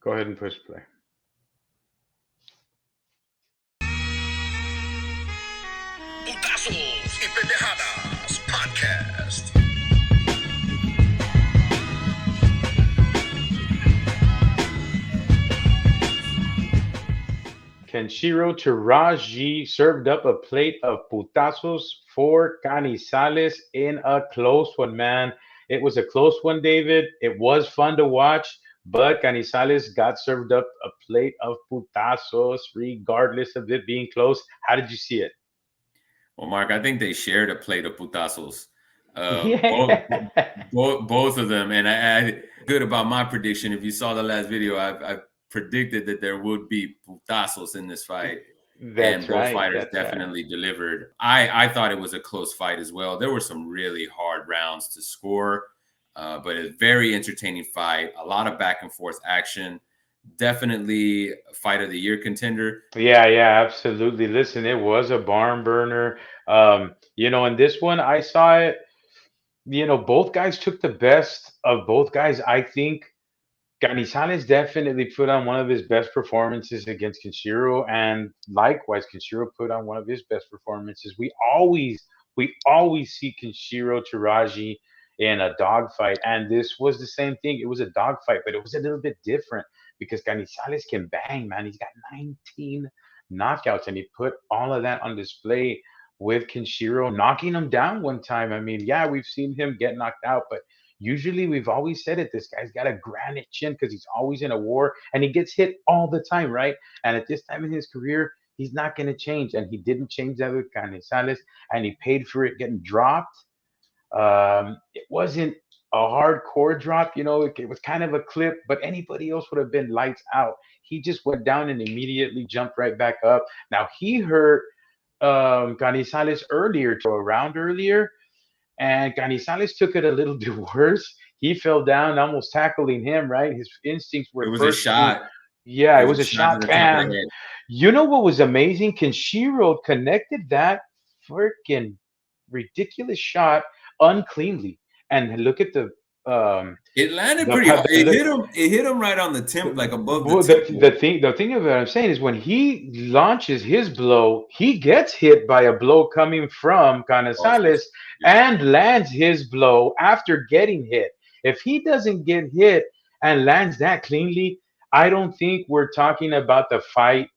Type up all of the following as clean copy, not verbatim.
Go ahead and push play. Putazos y Pendejadas Podcast. Kenshiro Teraji served up a plate of putazos for Canizales in a close one, man. It was a close one, David. It was fun to watch, but Canizales got served up a plate of putazos, regardless of it being close. How did you see it? Well, Mark, I think they shared a plate of putazos. Both, Yeah, both of them, and I good about my prediction. If you saw the last video, I predicted that there would be putazos in this fight, and that's both right. fighters That's right. definitely delivered. I thought it was a close fight as well. There were some really hard rounds to score, but a very entertaining fight. A lot of back and forth action. Definitely fight of the year contender. Yeah, yeah, absolutely. Listen, it was a barn burner. In this one, I saw it. Both guys took the best of both guys. I think Canizales definitely put on one of his best performances against Kenshiro, and likewise, Kenshiro put on one of his best performances. We always see Kenshiro Teraji in a dogfight, and this was the same thing. It was a dogfight, but it was a little bit different because Canizales can bang, man. He's got 19 knockouts, and he put all of that on display with Kenshiro knocking him down one time. I mean, yeah, we've seen him get knocked out, but usually we've always said it. This guy's got a granite chin because he's always in a war and he gets hit all the time, right? And at this time in his career, he's not going to change. And he didn't change that with Canizales, and he paid for it getting dropped. It wasn't a hardcore drop, it was kind of a clip, but anybody else would have been lights out. He just went down and immediately jumped right back up. Now, he hurt Canizales earlier, to a round earlier, and Canizales took it a little bit worse. He fell down, almost tackling him, right? His instincts It were was a first to, shot. yeah, It it was was a a shot to shot, the top of the bam. head. You know what was amazing? Kenshiro connected that freaking ridiculous shot uncleanly. And look at It landed the, pretty hard. the, It hit him right on the like above the well, the temple. thing of what I'm saying is when he launches his blow, he gets hit by a blow coming from Also, Canizales yeah. and lands his blow after getting hit. If he doesn't get hit and lands that cleanly, I don't think we're talking about the fight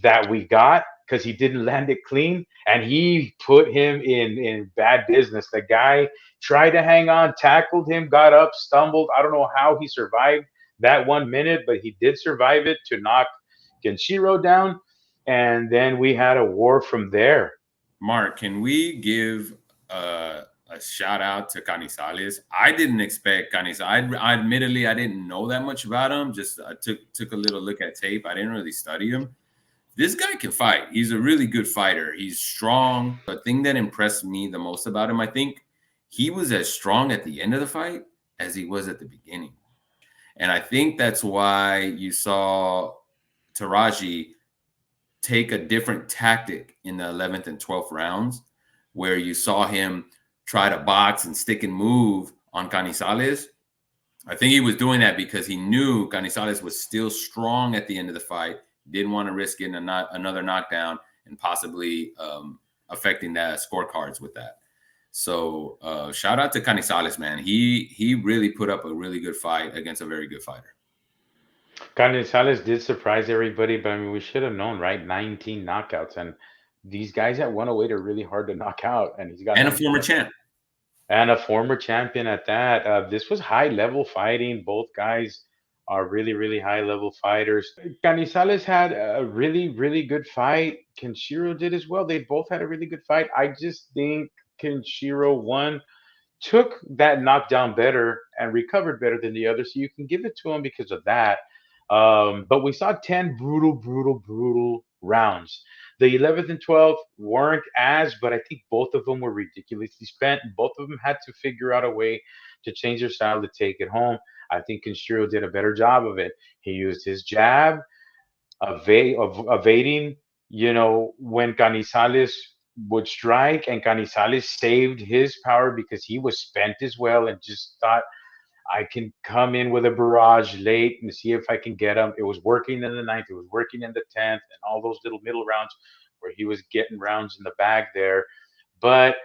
that we got because he didn't land it clean and he put him in bad business. The guy tried to hang on, tackled him, got up, stumbled. I don't know how he survived that 1 minute, but he did survive it to knock Kenshiro down. And then we had a war from there. Mark, can we give a shout out to Canizales? I didn't expect Canizales. Admittedly, I didn't know that much about him. Just I took a little look at tape. I didn't really study him. This guy can fight. He's a really good fighter. He's strong. The thing that impressed me the most about him, I think, he was as strong at the end of the fight as he was at the beginning. And I think that's why you saw Taraji take a different tactic in the 11th and 12th rounds, where you saw him try to box and stick and move on Canizales. I think he was doing that because he knew Canizales was still strong at the end of the fight, didn't want to risk getting another knockdown and possibly affecting the scorecards with that. So shout out to Canizales, man. He really put up a really good fight against a very good fighter. Canizales did surprise everybody, but I mean, we should have known, right? 19 knockouts. And these guys at 108 are really hard to knock out. And he's got And a 19 former knockouts. champ. And a former champion at that. This was high level fighting. Both guys are really, really high level fighters. Canizales had a really, really good fight. Kenshiro did as well. They both had a really good fight. I just think Kenshiro won, took that knockdown better and recovered better than the other. So you can give it to him because of that. But we saw 10 brutal, brutal, brutal rounds. The 11th and 12th weren't as, but I think both of them were ridiculously spent. Both of them had to figure out a way to change their style to take it home. I think Kenshiro did a better job of it. He used his jab, of evading, when Canizales would strike, and Canizales saved his power because he was spent as well and just thought, I can come in with a barrage late and see if I can get him. It was working in the ninth, it was working in the 10th, and all those little middle rounds where he was getting rounds in the bag there. But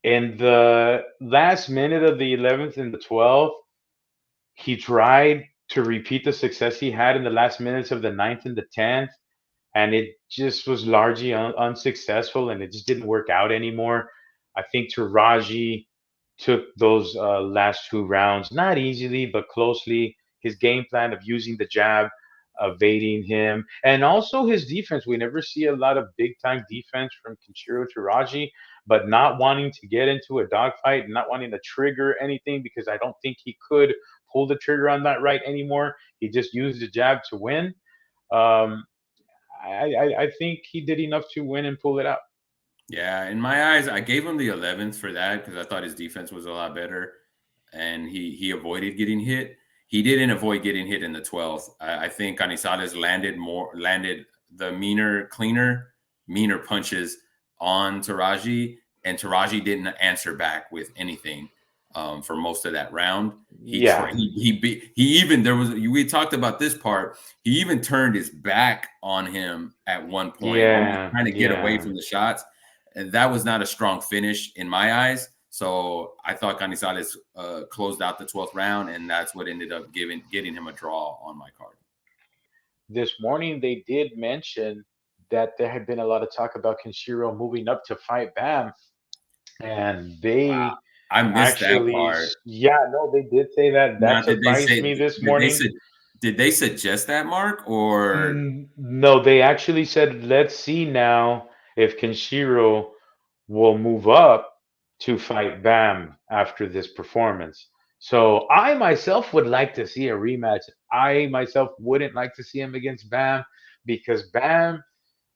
in the last minute of the 11th and the 12th, he tried to repeat the success he had in the last minutes of the ninth and the 10th, and it just was largely unsuccessful, and it just didn't work out anymore. I think Taraji took those last two rounds not easily but closely. His game plan of using the jab, evading him, and also his defense. We never see a lot of big time defense from Kenshiro Taraji, but not wanting to get into a dogfight, not wanting to trigger anything because I don't think he could pull the trigger on that right anymore. He just used the jab to win. Um, I think he did enough to win and pull it out. Yeah, in my eyes, I gave him the 11th for that because I thought his defense was a lot better, and he avoided getting hit. He didn't avoid getting hit in the 12th. I think Canizales landed the meaner punches on Taraji, and Taraji didn't answer back with anything for most of that round. Yeah, He even there was we talked about this part. He even turned his back on him at one point, almost yeah, trying to get away yeah. from the shots, and that was not a strong finish in my eyes. So I thought Canizales closed out the 12th round, and that's what ended up getting him a draw on my card. This morning they did mention that there had been a lot of talk about Kenshiro moving up to fight Bam, and Wow, they I missed that actually, part. yeah, no, they did say that. Now, That surprised me this did they morning. say did they suggest that, Mark, or No, they actually said, let's see now if Kenshiro will move up to fight Bam after this performance. So I myself would like to see a rematch. I myself wouldn't like to see him against Bam because Bam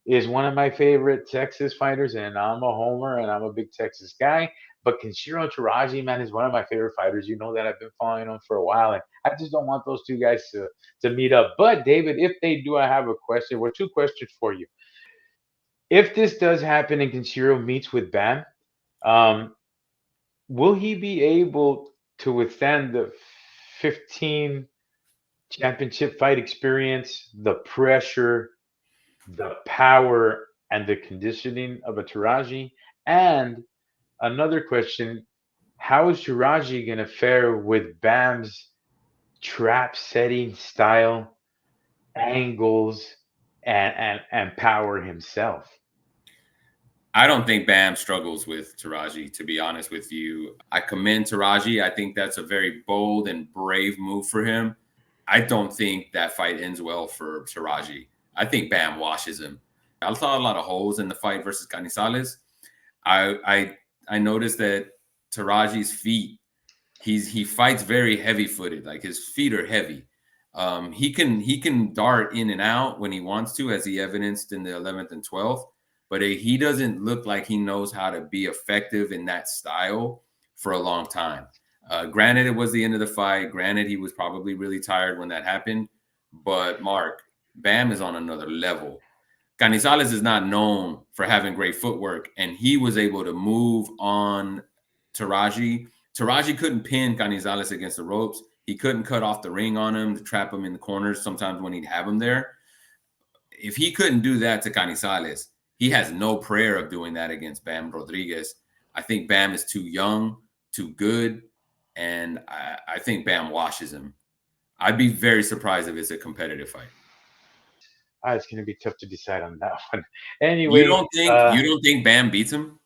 is one of my favorite Texas fighters, and I'm a homer and I'm a big Texas guy. But Kenshiro Taraji, man, is one of my favorite fighters. You know that I've been following him for a while, and I just don't want those two guys to meet up. But David, if they do, I have a question. Well, two questions for you. If this does happen and Kenshiro meets with Bam, um, will he be able to withstand the 15 championship fight experience, the pressure, the power, and the conditioning of a Taraji? And another question, how is Taraji going to fare with Bam's trap setting style, angles, and power himself? I don't think Bam struggles with Taraji, to be honest with you. I commend Taraji. I think that's a very bold and brave move for him. I don't think that fight ends well for Taraji. I think Bam washes him. I saw a lot of holes in the fight versus Canizales. I noticed that Taraji's feet, he fights very heavy footed. Like his feet are heavy. He can dart in and out when he wants to, as he evidenced in the 11th and 12th. But he doesn't look like he knows how to be effective in that style for a long time. Granted, it was the end of the fight. Granted, he was probably really tired when that happened. But Mark, Bam is on another level. Canizales is not known for having great footwork, and he was able to move on Taraji. Taraji couldn't pin Canizales against the ropes. He couldn't cut off the ring on him to trap him in the corners sometimes when he'd have him there. If he couldn't do that to Canizales, he has no prayer of doing that against Bam Rodriguez. I think Bam is too young, too good, and I think Bam washes him. I'd be very surprised if it's a competitive fight. It's going to be tough to decide on that one. You Anyway, don't think you don't think Bam beats him?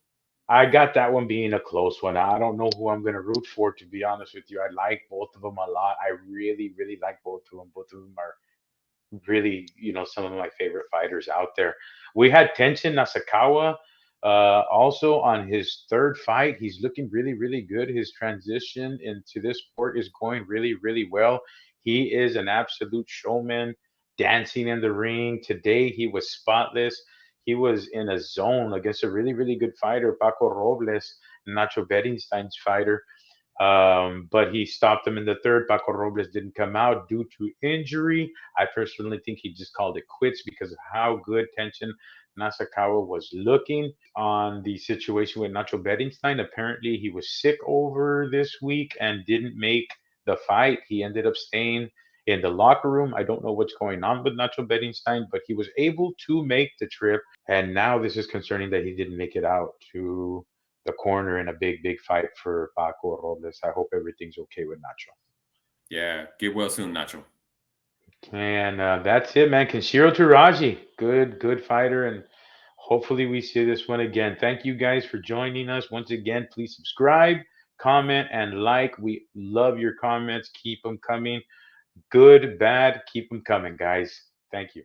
I got that one being a close one. I don't know who I'm going to root for, to be honest with you. I like both of them a lot. I really, really like both of them. Both of them are really, some of my favorite fighters out there. We had Tenshin Nasukawa also on his third fight. He's looking really, really good. His transition into this sport is going really, really well. He is an absolute showman, dancing in the ring. Today he was spotless. He was in a zone against a really, really good fighter, Paco Robles, Nacho Berenstein's fighter. But he stopped him in the third. Paco Robles didn't come out due to injury. I personally think he just called it quits because of how good Tenshin Nasukawa was looking on the situation with Nacho Berenstein. Apparently, he was sick over this week and didn't make the fight. He ended up staying in the locker room. I don't know what's going on with Nacho Bedingstein, but he was able to make the trip. And now this is concerning that he didn't make it out to the corner in a big fight for Paco Robles. I hope everything's okay with Nacho. Yeah, get well soon, Nacho. And that's it, man. Kenshiro Teraji, good fighter, and hopefully we see this one again. Thank you guys for joining us once again. Please subscribe, comment, and like. We love your comments. Keep them coming. Good, bad, keep them coming, guys. Thank you.